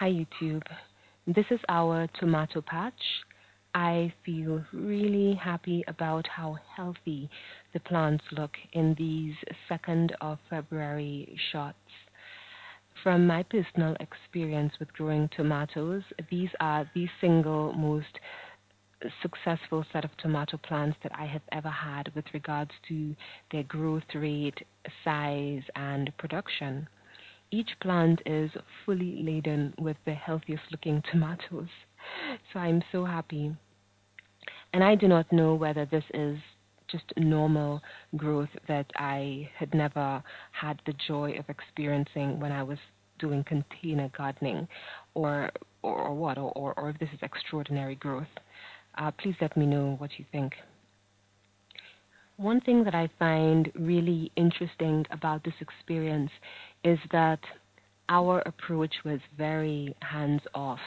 Hi YouTube. This is our tomato patch. I feel really happy about how healthy the plants look in these 2nd of February shots. From my personal experience with growing tomatoes, these are the single most successful set of tomato plants that I have ever had with regards to their growth rate, size, and production. Each plant is fully laden with the healthiest looking tomatoes. So I'm so happy. And I do not know whether this is just normal growth that I had never had the joy of experiencing when I was doing container gardening or what, or if this is extraordinary growth. Please let me know what you think. One thing that I find really interesting about this experience is that our approach was very hands off.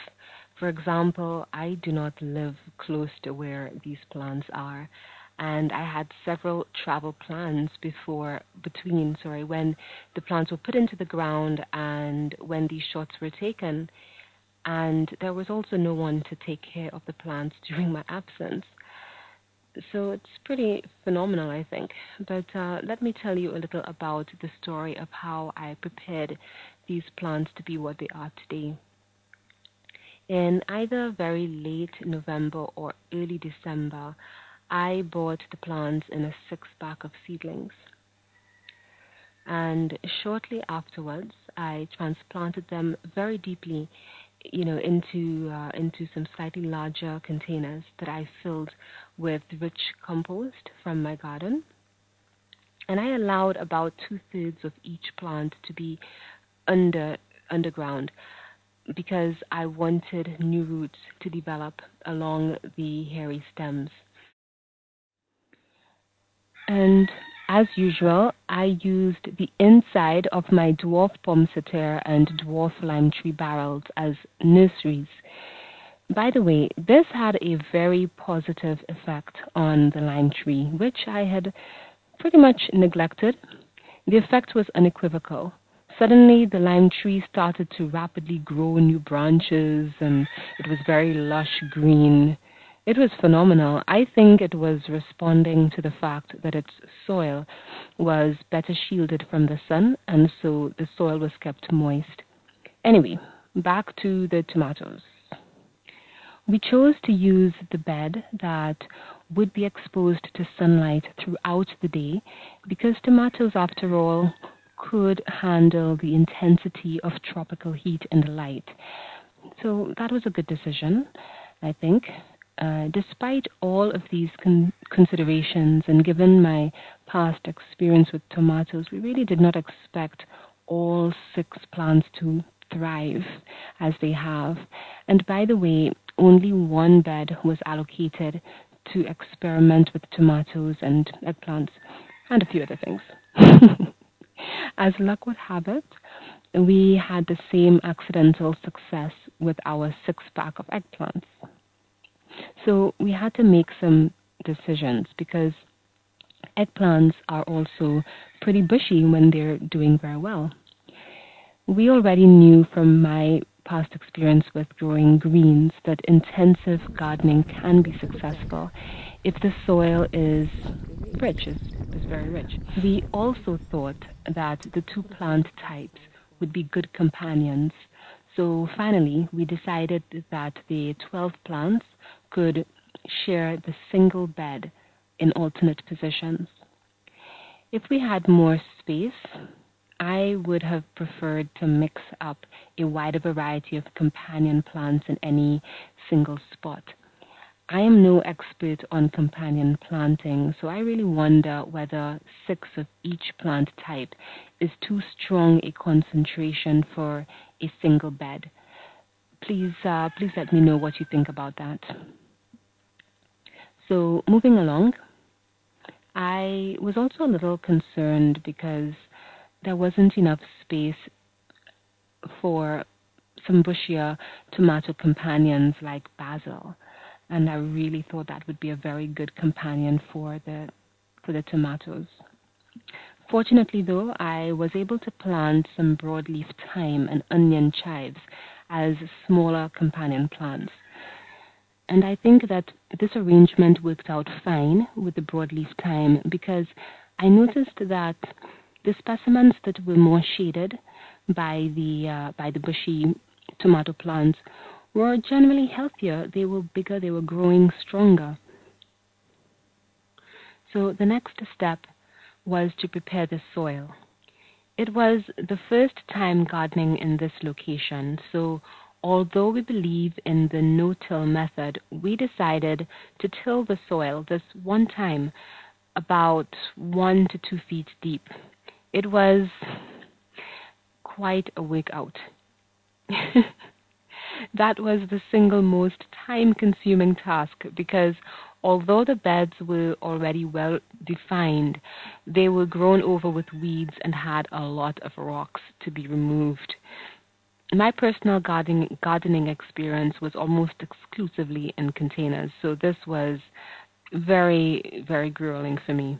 For example, I do not live close to where these plants are, and I had several travel plans when the plants were put into the ground and when these shots were taken, and there was also no one to take care of the plants during my absence. So it's pretty phenomenal, I think. But let me tell you a little about the story of how I prepared these plants to be what they are today. In either very late November or early December, I bought the plants in a 6-pack of seedlings. And shortly afterwards, I transplanted them very deeply, into some slightly larger containers that I filled with rich compost from my garden. And I allowed about 2/3 of each plant to be underground because I wanted new roots to develop along the hairy stems. And as usual, I used the inside of my dwarf poinsettia and dwarf lime tree barrels as nurseries. By the way, this had a very positive effect on the lime tree, which I had pretty much neglected. The effect was unequivocal. Suddenly, the lime tree started to rapidly grow new branches, and it was very lush green. It was phenomenal. I think it was responding to the fact that its soil was better shielded from the sun, and so the soil was kept moist. Anyway, back to the tomatoes. We chose to use the bed that would be exposed to sunlight throughout the day because tomatoes, after all, could handle the intensity of tropical heat in the light. So that was a good decision, I think. Despite all of these considerations and given my past experience with tomatoes, we really did not expect all 6 plants to thrive as they have. And by the way, only one bed was allocated to experiment with tomatoes and eggplants and a few other things. As luck would have it, we had the same accidental success with our 6-pack of eggplants. So we had to make some decisions because eggplants are also pretty bushy when they're doing very well. We already knew from my past experience with growing greens that intensive gardening can be successful if the soil is rich, is very rich. We also thought that the 2 plant types would be good companions. So finally, we decided that the 12 plants could share the single bed in alternate positions. If we had more space, I would have preferred to mix up a wider variety of companion plants in any single spot. I am no expert on companion planting, so I really wonder whether 6 of each plant type is too strong a concentration for a single bed. Please let me know what you think about that. So moving along, I was also a little concerned because there wasn't enough space for some bushier tomato companions like basil, and I really thought that would be a very good companion for the tomatoes. Fortunately, though, I was able to plant some broadleaf thyme and onion chives as smaller companion plants. And I think that this arrangement worked out fine with the broadleaf thyme because I noticed that the specimens that were more shaded by the bushy tomato plants were generally healthier. They were bigger, they were growing stronger. So the next step was to prepare the soil. It was the first time gardening in this location, so although we believe in the no-till method, we decided to till the soil this one time, about 1 to 2 feet deep. It was quite a workout. That was the single most time-consuming task because although the beds were already well defined, they were grown over with weeds and had a lot of rocks to be removed. My personal gardening experience was almost exclusively in containers, so this was very, very grueling for me.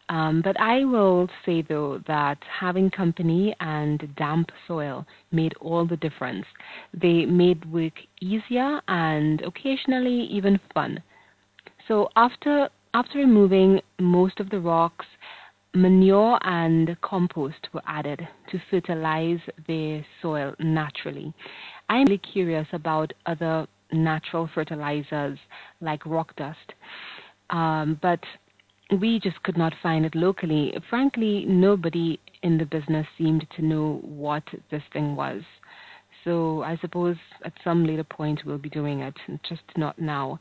But I will say, though, that having company and damp soil made all the difference. They made work easier and occasionally even fun. So after removing most of the rocks, manure and compost were added to fertilize the soil naturally. I'm really curious about other natural fertilizers like rock dust, but we just could not find it locally. Frankly, nobody in the business seemed to know what this thing was. So I suppose at some later point we'll be doing it, just not now.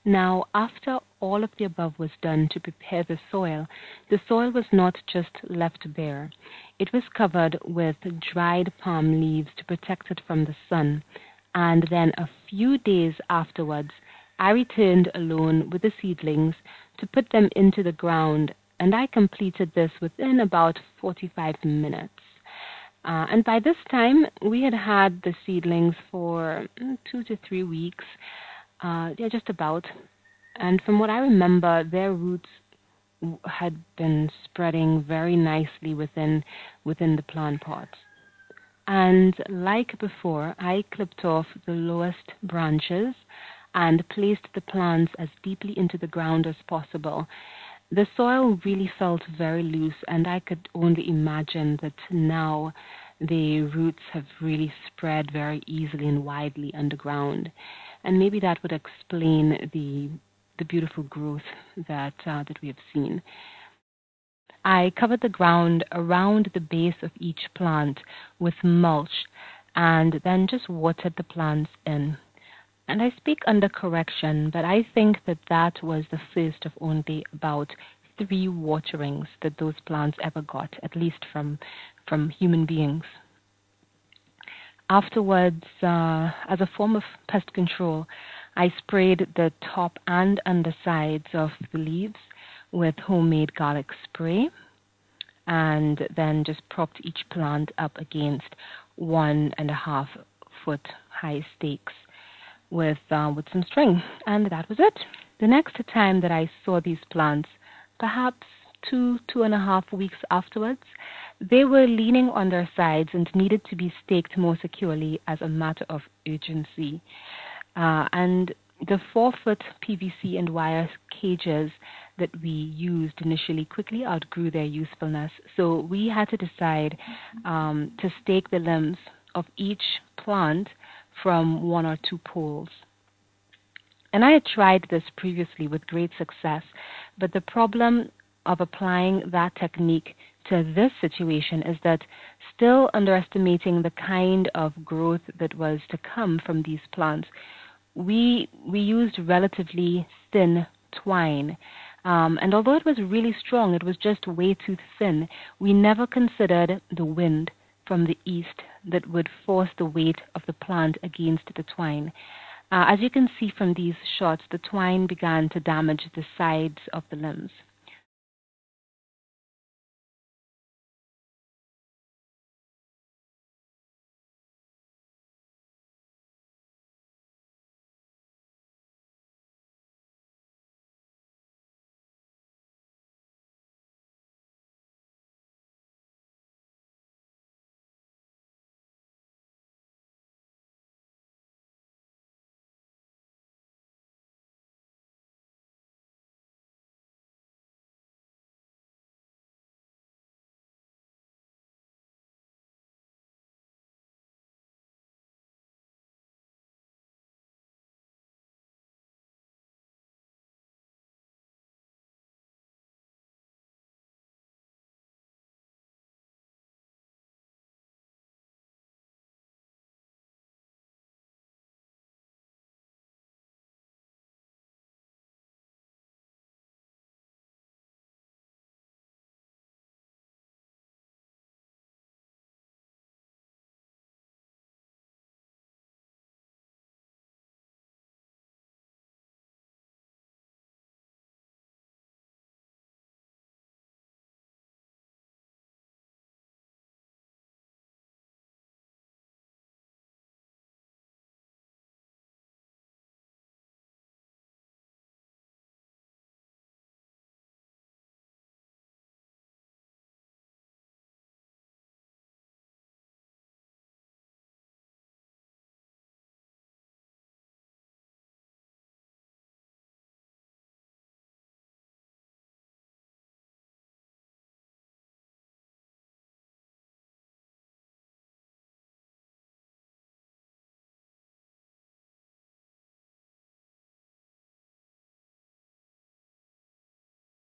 Now, after all of the above was done to prepare the soil was not just left bare. It was covered with dried palm leaves to protect it from the sun. And then a few days afterwards, I returned alone with the seedlings to put them into the ground, and I completed this within about 45 minutes. And by this time, we had had the seedlings for 2 to 3 weeks, just about. And from what I remember, their roots had been spreading very nicely within the plant pots. And like before, I clipped off the lowest branches and placed the plants as deeply into the ground as possible. The soil really felt very loose, and I could only imagine that now the roots have really spread very easily and widely underground. And maybe that would explain the beautiful growth that we have seen. I covered the ground around the base of each plant with mulch and then just watered the plants in. And I speak under correction, but I think that was the first of only about 3 waterings that those plants ever got, at least from human beings. Afterwards, as a form of pest control, I sprayed the top and undersides of the leaves with homemade garlic spray, and then just propped each plant up against 1.5 foot high stakes with some string, and that was it. The next time that I saw these plants, perhaps 2.5 weeks afterwards, they were leaning on their sides and needed to be staked more securely as a matter of urgency. And the 4-foot PVC and wire cages that we used initially quickly outgrew their usefulness. So we had to decide to stake the limbs of each plant from 1 or 2 poles. And I had tried this previously with great success, but the problem of applying that technique to this situation is that, still underestimating the kind of growth that was to come from these plants, we used relatively thin twine. And although it was really strong, it was just way too thin. We never considered the wind from the east that would force the weight of the plant against the twine. As you can see from these shots, the twine began to damage the sides of the limbs.